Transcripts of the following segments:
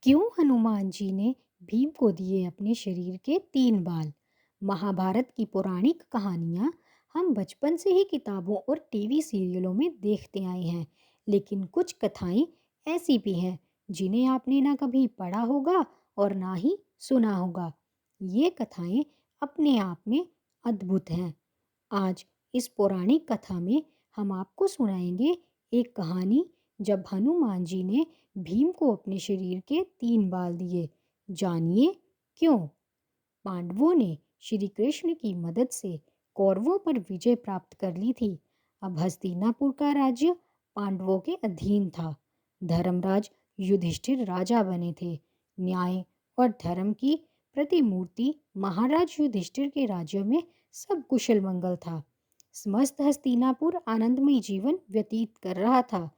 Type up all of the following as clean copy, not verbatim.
क्यों हनुमान जी ने भीम को दिए अपने शरीर के 3 बाल। महाभारत की पौराणिक कहानियाँ हम बचपन से ही किताबों और टीवी सीरियलों में देखते आए हैं, लेकिन कुछ कथाएं ऐसी भी हैं जिन्हें आपने ना कभी पढ़ा होगा और ना ही सुना होगा। ये कथाएं अपने आप में अद्भुत हैं। आज इस पौराणिक कथा में हम आपको सुनाएंगे एक कहानी जब हनुमान जी ने भीम को अपने शरीर के 3 बाल दिए। जानिए क्यों। पांडवों ने श्री कृष्ण की मदद से कौरवों पर विजय प्राप्त कर ली थी। अब हस्तिनापुर का राज्य पांडवों के अधीन था। धर्मराज युधिष्ठिर राजा बने थे। न्याय और धर्म की प्रतिमूर्ति महाराज युधिष्ठिर के राज्य में सब कुशल मंगल था। समस्त हस्तिनापुर आनंदमय जीवन व्यतीत कर रहा था।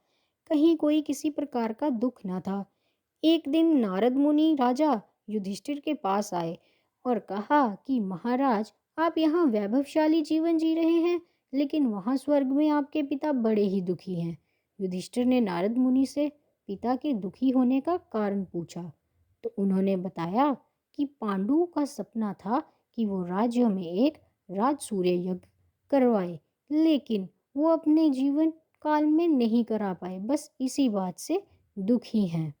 कहीं कोई किसी प्रकार का दुख न था। एक दिन नारद मुनि राजा युधिष्ठिर के पास आए और कहा कि महाराज, आप यहाँ वैभवशाली जीवन जी रहे हैं, लेकिन वहाँ स्वर्ग में आपके पिता बड़े ही दुखी हैं। युधिष्ठिर ने नारद मुनि से पिता के दुखी होने का कारण पूछा, तो उन्होंने बताया कि पांडु का सपना था कि वो राज्य में एक राजसूय यज्ञ करवाए, लेकिन वो अपने जीवन काल में नहीं करा पाए, बस इसी बात से दुखी हैं।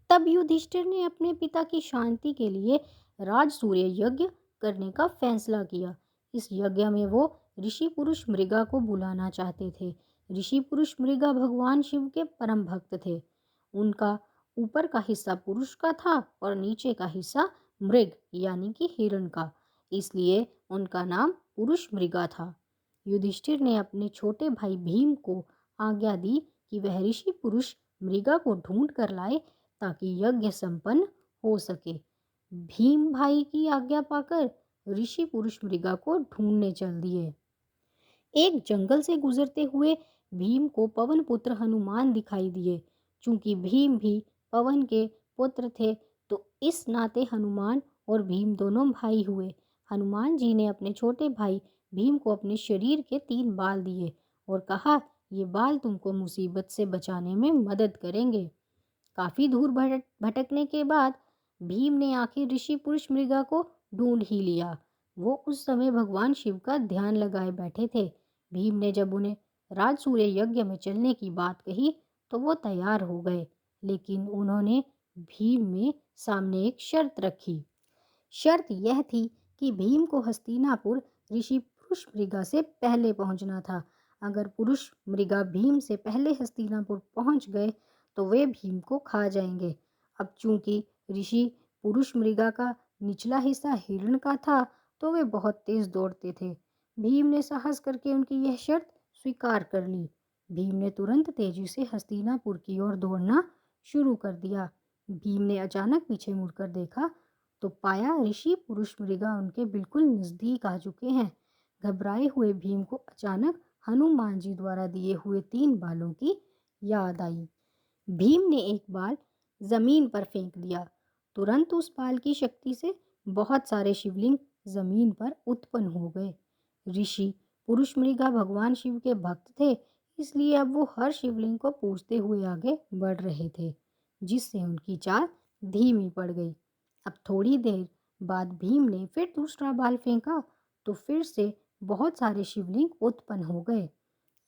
तब युधिष्ठिर ने अपने पिता की शांति के लिए राजसूय यज्ञ करने का फैसला किया। इस यज्ञ में वो ऋषि पुरुष मृगा को बुलाना चाहते थे। ऋषि पुरुष मृगा भगवान शिव के परम भक्त थे। उनका ऊपर का हिस्सा पुरुष का था और नीचे का हिस्सा मृग यानी कि हिरण का, इसलिए उनका नाम पुरुष मृगा था। युधिष्ठिर ने अपने छोटे भाई भीम को आज्ञा दी कि वह ऋषि पुरुष मृगा को ढूंढ कर लाए ताकि यज्ञ संपन्न हो सके। भीम भाई की आज्ञा पाकर ऋषि पुरुष मृगा को ढूंढने चल दिए। एक जंगल से गुजरते हुए भीम को पवन पुत्र हनुमान दिखाई दिए। चूंकि भीम भी पवन के पुत्र थे, तो इस नाते हनुमान और भीम दोनों भाई हुए। हनुमान जी ने अपने छोटे भाई भीम को अपने शरीर के 3 बाल दिए और कहा, ये बाल तुमको मुसीबत से बचाने में मदद करेंगे। काफी दूर भटकने के बाद भीम ने आखिर ऋषि पुरुष मृगा को ढूंढ ही लिया। वो उस समय भगवान शिव का ध्यान लगाए बैठे थे। भीम ने जब उन्हें राजसूय यज्ञ में चलने की बात कही तो वो तैयार हो गए, लेकिन उन्होंने भीम में सामने एक शर्त रखी। शर्त यह थी कि भीम को हस्तिनापुर ऋषि पुरुष मृगा से पहले पहुंचना था। अगर पुरुष मृगा भीम से पहले हस्तिनापुर पहुंच गए तो वे भीम को खा जाएंगे। अब चूंकि ऋषि पुरुष मृगा का निचला हिस्सा हिरण का था, तो वे बहुत तेज दौड़ते थे। भीम ने साहस करके उनकी यह शर्त स्वीकार कर ली। भीम ने तुरंत तेजी से हस्तिनापुर की ओर दौड़ना शुरू कर दिया। भीम ने अचानक पीछे मुड़कर देखा तो पाया ऋषि पुरुष मृगा उनके बिल्कुल नजदीक आ चुके हैं। घबराए हुए भीम को अचानक हनुमान जी द्वारा दिए हुए 3 बालों की याद आई। भीम ने एक बाल जमीन पर फेंक दिया। तुरंत उस बाल की शक्ति से बहुत सारे शिवलिंग जमीन पर उत्पन्न हो गए। ऋषि पुरुष मृगा भगवान शिव के भक्त थे, इसलिए अब वो हर शिवलिंग को पूजते हुए आगे बढ़ रहे थे, जिससे उनकी चाल धीमी पड़ गई। अब थोड़ी देर बाद भीम ने फिर दूसरा बाल फेंका तो फिर से बहुत सारे शिवलिंग उत्पन्न हो गए।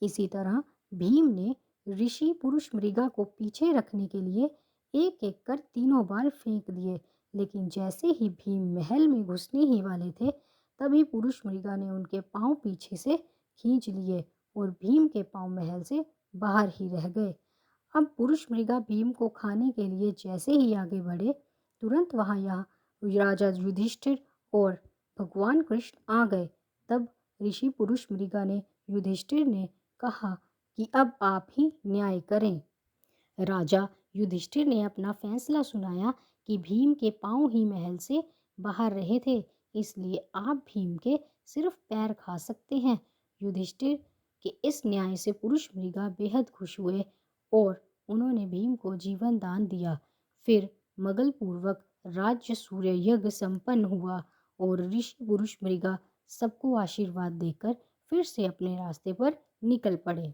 इसी तरह भीम ने ऋषि पुरुष मृगा को पीछे रखने के लिए एक एक कर 3 बाल फेंक दिए, लेकिन जैसे ही भीम महल में घुसने ही वाले थे, तभी पुरुष मृगा ने उनके पांव पीछे से खींच लिए और भीम के पांव महल से बाहर ही रह गए। अब पुरुष मृगा भीम को खाने के लिए जैसे ही आगे बढ़े, तुरंत वहां यहाँ राजा युधिष्ठिर और भगवान कृष्ण आ गए। तब ऋषि पुरुष मृगा ने युधिष्ठिर ने कहा कि अब आप ही न्याय करें। राजा युधिष्ठिर ने अपना फैसला सुनाया कि भीम के पांव ही महल से बाहर रहे थे, इसलिए आप भीम के सिर्फ पैर खा सकते हैं। युधिष्ठिर के इस न्याय से पुरुष मृगा बेहद खुश हुए और उन्होंने भीम को जीवन दान दिया। फिर मगल पूर्वक राज्य सूर्य यज्ञ संपन्न हुआ और ऋषि पुरुष मृगा सबको आशीर्वाद देकर फिर से अपने रास्ते पर निकल पड़े।